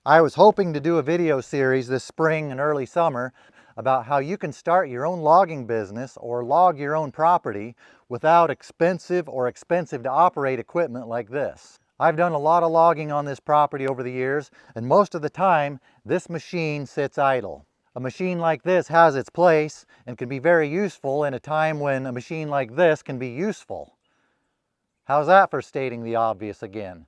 I was hoping to do a video series this spring and early summer about how you can start your own logging business or log your own property without expensive to operate equipment like this. I've done a lot of logging on this property over the years, and most of the time this machine sits idle. A machine like this has its place and can be very useful in a time when a machine like this can be useful. How's that for stating the obvious again?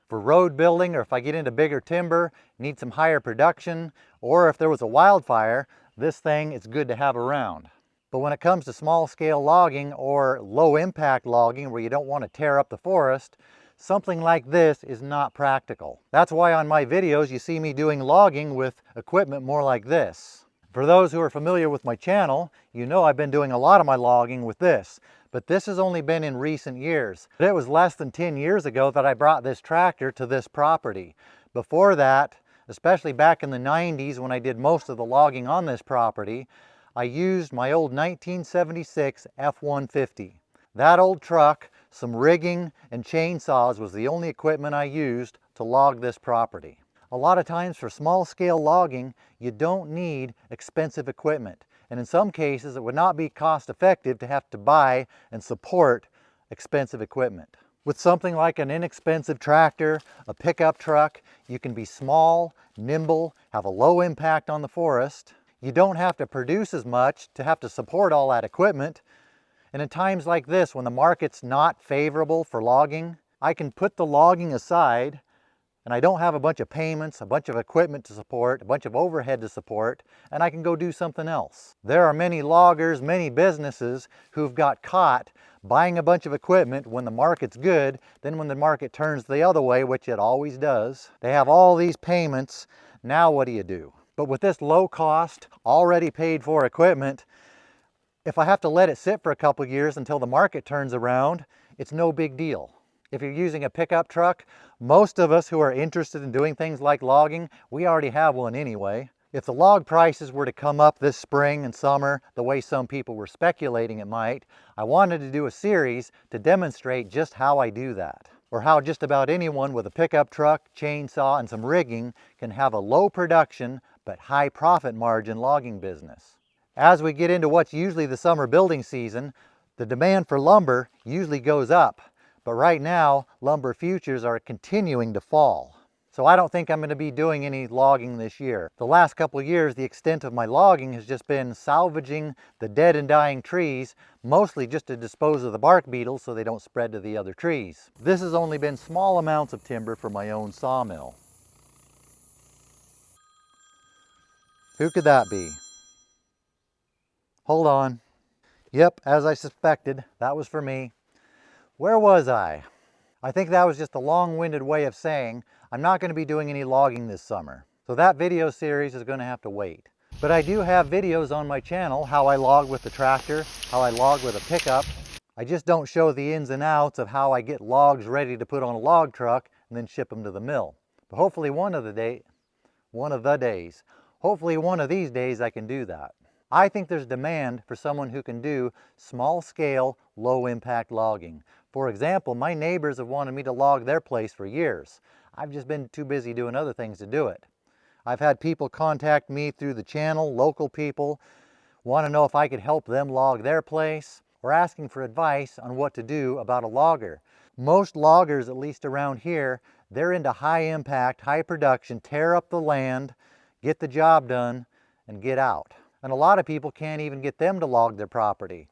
For road building, or if I get into bigger timber, need some higher production, or if there was a wildfire, this thing is good to have around. But when it comes to small scale logging or low impact logging where you don't want to tear up the forest, something like this is not practical. That's why on my videos you see me doing logging with equipment more like this. For those who are familiar with my channel, you know I've been doing a lot of my logging with this. But this has only been in recent years. It was less than 10 years ago that I brought this tractor to this property. Before that, especially back in the 90s when I did most of the logging on this property, I used my old 1976 F-150. That old truck, some rigging and chainsaws was the only equipment I used to log this property. A lot of times for small scale logging, you don't need expensive equipment. And in some cases, it would not be cost effective to have to buy and support expensive equipment. With something like an inexpensive tractor, a pickup truck, you can be small, nimble, have a low impact on the forest. You don't have to produce as much to have to support all that equipment. And in times like this, when the market's not favorable for logging, I can put the logging aside and I don't have a bunch of payments, a bunch of equipment to support, a bunch of overhead to support, and I can go do something else. There are many loggers, many businesses who've got caught buying a bunch of equipment when the market's good, then when the market turns the other way, which it always does, they have all these payments. Now what do you do? But with this low cost, already paid for equipment, if I have to let it sit for a couple years until the market turns around, it's no big deal. If you're using a pickup truck, most of us who are interested in doing things like logging, we already have one anyway. If the log prices were to come up this spring and summer, the way some people were speculating it might, I wanted to do a series to demonstrate just how I do that, or how just about anyone with a pickup truck, chainsaw, and some rigging can have a low production but high profit margin logging business. As we get into what's usually the summer building season, the demand for lumber usually goes up. But right now, lumber futures are continuing to fall. So I don't think I'm going to be doing any logging this year. The last couple of years, the extent of my logging has just been salvaging the dead and dying trees, mostly just to dispose of the bark beetles so they don't spread to the other trees. This has only been small amounts of timber for my own sawmill. Who could that be? Hold on. Yep, as I suspected, that was for me. Where was I? I think that was just a long-winded way of saying I'm not going to be doing any logging this summer. So that video series is going to have to wait. But I do have videos on my channel how I log with the tractor, how I log with a pickup. I just don't show the ins and outs of how I get logs ready to put on a log truck and then ship them to the mill. But hopefully one of these days I can do that. I think there's demand for someone who can do small-scale, low-impact logging. For example, my neighbors have wanted me to log their place for years. I've just been too busy doing other things to do it. I've had people contact me through the channel, local people, want to know if I could help them log their place, or asking for advice on what to do about a logger. Most loggers, at least around here, they're into high-impact, high production, tear up the land, get the job done, and get out. And a lot of people can't even get them to log their property.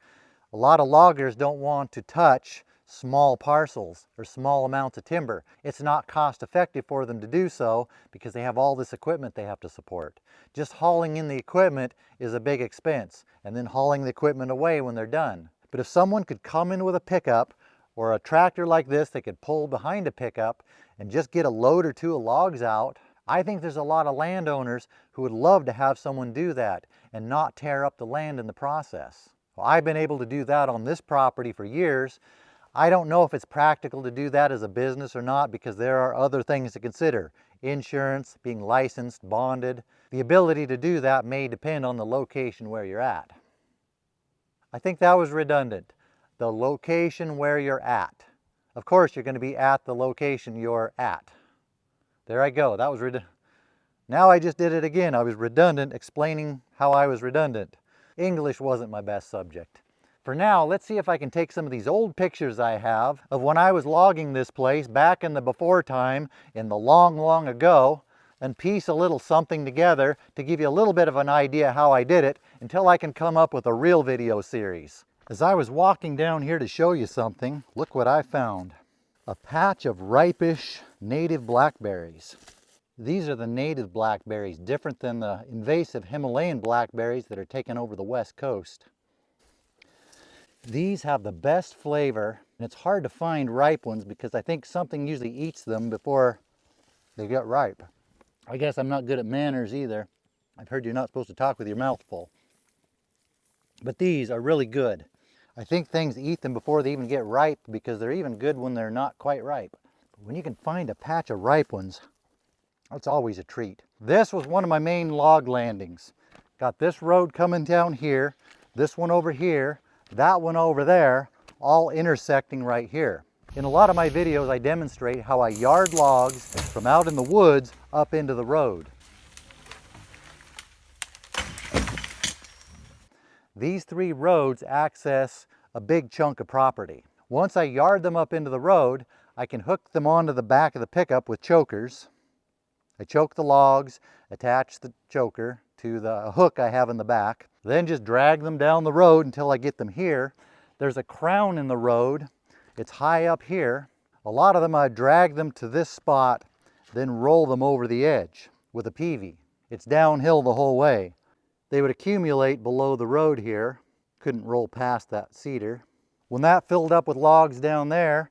A lot of loggers don't want to touch small parcels or small amounts of timber. It's not cost effective for them to do so because they have all this equipment they have to support. Just hauling in the equipment is a big expense, and then hauling the equipment away when they're done. But if someone could come in with a pickup or a tractor like this, they could pull behind a pickup and just get a load or two of logs out, I think there's a lot of landowners who would love to have someone do that and not tear up the land in the process. Well, I've been able to do that on this property for years. I don't know if it's practical to do that as a business or not because there are other things to consider. Insurance, being licensed, bonded. The ability to do that may depend on the location where you're at. I think that was redundant. The location where you're at. Of course, you're going to be at the location you're at. There I go. That was redundant. Now I just did it again. I was redundant, explaining how I was redundant. English wasn't my best subject. For now, let's see if I can take some of these old pictures I have of when I was logging this place back in the before time, in the long, long ago, and piece a little something together to give you a little bit of an idea how I did it until I can come up with a real video series. As I was walking down here to show you something, look what I found. A patch of ripish native blackberries. These are the native blackberries, different than the invasive Himalayan blackberries that are taking over the west coast. These have the best flavor, and it's hard to find ripe ones because I think something usually eats them before they get ripe. I guess I'm not good at manners either. I've heard you're not supposed to talk with your mouth full. But these are really good. I think things eat them before they even get ripe because they're even good when they're not quite ripe. But when you can find a patch of ripe ones, that's always a treat. This was one of my main log landings. Got this road coming down here, this one over here, that one over there, all intersecting right here. In a lot of my videos, I demonstrate how I yard logs from out in the woods up into the road. These three roads access a big chunk of property. Once I yard them up into the road, I can hook them onto the back of the pickup with chokers. I choke the logs, attach the choker to the hook I have in the back, then just drag them down the road until I get them here. There's a crown in the road. It's high up here. A lot of them I drag them to this spot, then roll them over the edge with a peavey. It's downhill the whole way. They would accumulate below the road here. Couldn't roll past that cedar. When that filled up with logs down there,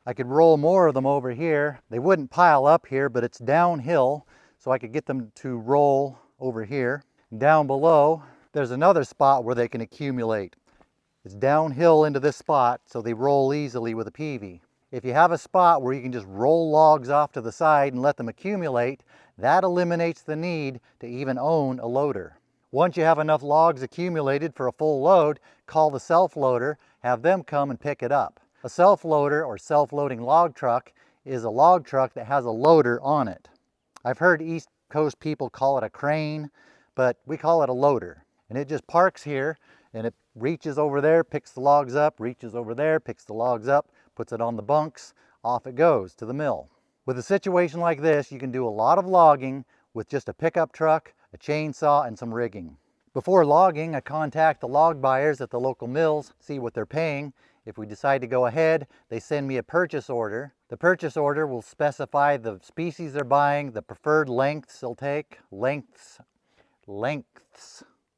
I could roll more of them over here. They wouldn't pile up here, but it's downhill, so I could get them to roll over here. Down below, there's another spot where they can accumulate. It's downhill into this spot, so they roll easily with a peavey. If you have a spot where you can just roll logs off to the side and let them accumulate, that eliminates the need to even own a loader. Once you have enough logs accumulated for a full load, call the self-loader, have them come and pick it up. A self-loader or self-loading log truck is a log truck that has a loader on it. I've heard East Coast people call it a crane, but we call it a loader. And it just parks here and it reaches over there, picks the logs up, reaches over there, picks the logs up, puts it on the bunks, off it goes to the mill. With a situation like this, you can do a lot of logging with just a pickup truck, a chainsaw, and some rigging. Before logging, I contact the log buyers at the local mills, see what they're paying. If we decide to go ahead, they send me a purchase order. The purchase order will specify the species they're buying, the preferred lengths they'll take. Lengths.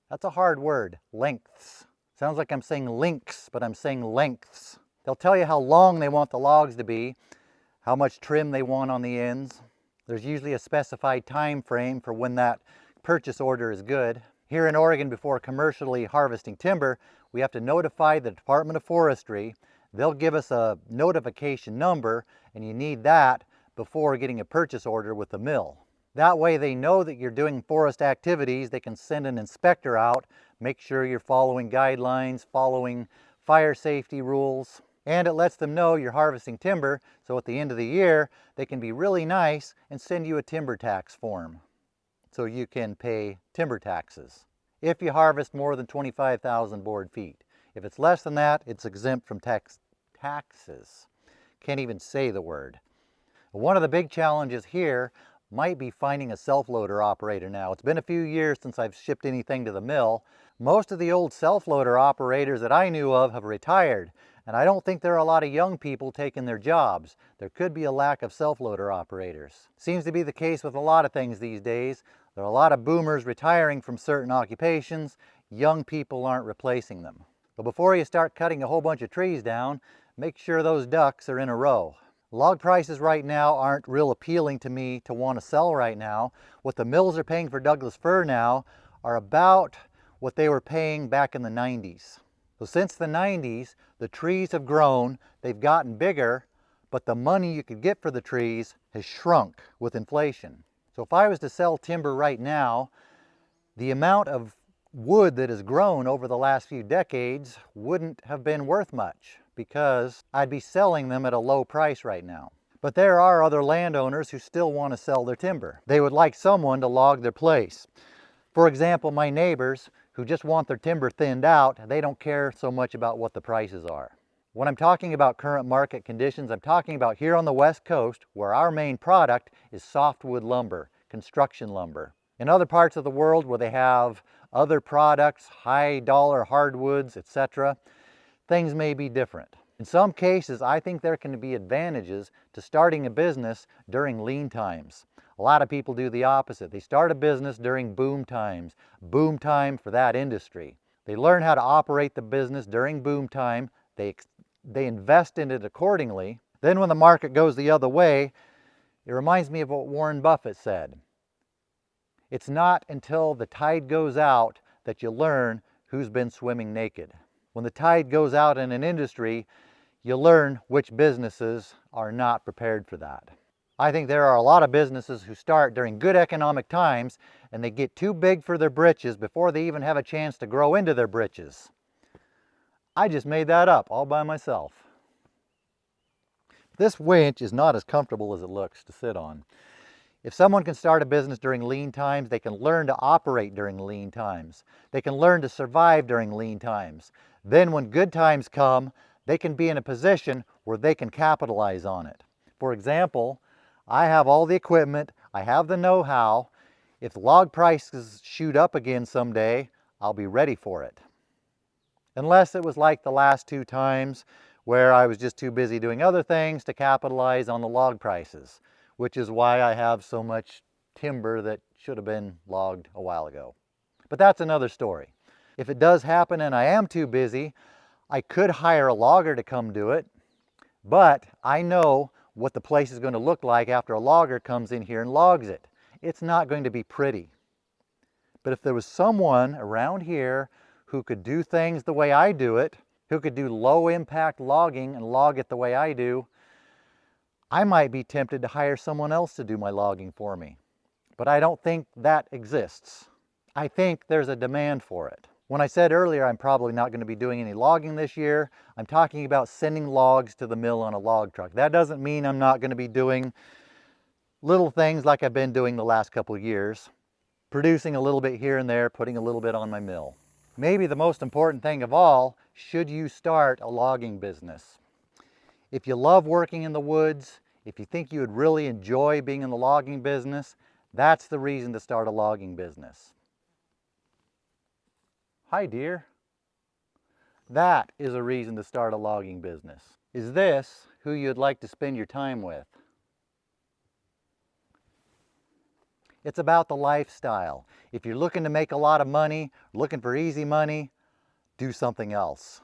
That's a hard word, lengths. Sounds like I'm saying links, but I'm saying lengths. They'll tell you how long they want the logs to be, how much trim they want on the ends. There's usually a specified time frame for when that purchase order is good. Here in Oregon, before commercially harvesting timber, we have to notify the Department of Forestry. They'll give us a notification number, and you need that before getting a purchase order with the mill. That way they know that you're doing forest activities. They can send an inspector out, make sure you're following guidelines, following fire safety rules, and it lets them know you're harvesting timber, so at the end of the year, they can be really nice and send you a timber tax form so you can pay timber taxes if you harvest more than 25,000 board feet. If it's less than that, it's exempt from taxes. Can't even say the word. One of the big challenges here might be finding a self-loader operator now. It's been a few years since I've shipped anything to the mill. Most of the old self-loader operators that I knew of have retired, and I don't think there are a lot of young people taking their jobs. There could be a lack of self-loader operators. Seems to be the case with a lot of things these days. There are a lot of boomers retiring from certain occupations. Young people aren't replacing them. But before you start cutting a whole bunch of trees down, make sure those ducks are in a row. Log prices right now aren't real appealing to me to want to sell right now. What the mills are paying for Douglas fir now are about what they were paying back in the 90s. So since the 90s, the trees have grown, they've gotten bigger, but the money you could get for the trees has shrunk with inflation. So if I was to sell timber right now, the amount of wood that has grown over the last few decades wouldn't have been worth much because I'd be selling them at a low price right now. But there are other landowners who still want to sell their timber. They would like someone to log their place. For example, my neighbors who just want their timber thinned out, they don't care so much about what the prices are. When I'm talking about current market conditions, I'm talking about here on the West Coast, where our main product is softwood lumber, construction lumber. In other parts of the world where they have other products, high dollar hardwoods, etc., things may be different. In some cases, I think there can be advantages to starting a business during lean times. A lot of people do the opposite. They start a business during boom times, boom time for that industry. They learn how to operate the business during boom time. They invest in it accordingly. Then when the market goes the other way, it reminds me of what Warren Buffett said. It's not until the tide goes out that you learn who's been swimming naked. When the tide goes out in an industry, you learn which businesses are not prepared for that. I think there are a lot of businesses who start during good economic times and they get too big for their britches before they even have a chance to grow into their britches. I just made that up all by myself. This winch is not as comfortable as it looks to sit on. If someone can start a business during lean times, they can learn to operate during lean times. They can learn to survive during lean times. Then when good times come, they can be in a position where they can capitalize on it. For example, I have all the equipment, I have the know-how. If log prices shoot up again someday, I'll be ready for it. Unless it was like the last 2 times where I was just too busy doing other things to capitalize on the log prices, which is why I have so much timber that should have been logged a while ago. But that's another story. If it does happen and I am too busy, I could hire a logger to come do it, but I know what the place is going to look like after a logger comes in here and logs it. It's not going to be pretty. But if there was someone around here who could do things the way I do it, who could do low impact logging and log it the way I do, I might be tempted to hire someone else to do my logging for me. But I don't think that exists. I think there's a demand for it. When I said earlier I'm probably not going to be doing any logging this year, I'm talking about sending logs to the mill on a log truck. That doesn't mean I'm not going to be doing little things like I've been doing the last couple of years, producing a little bit here and there, putting a little bit on my mill. Maybe the most important thing of all, should you start a logging business? If you love working in the woods, if you think you would really enjoy being in the logging business, that's the reason to start a logging business. Hi, dear. That is a reason to start a logging business. Is this who you'd like to spend your time with? It's about the lifestyle. If you're looking to make a lot of money, looking for easy money, do something else.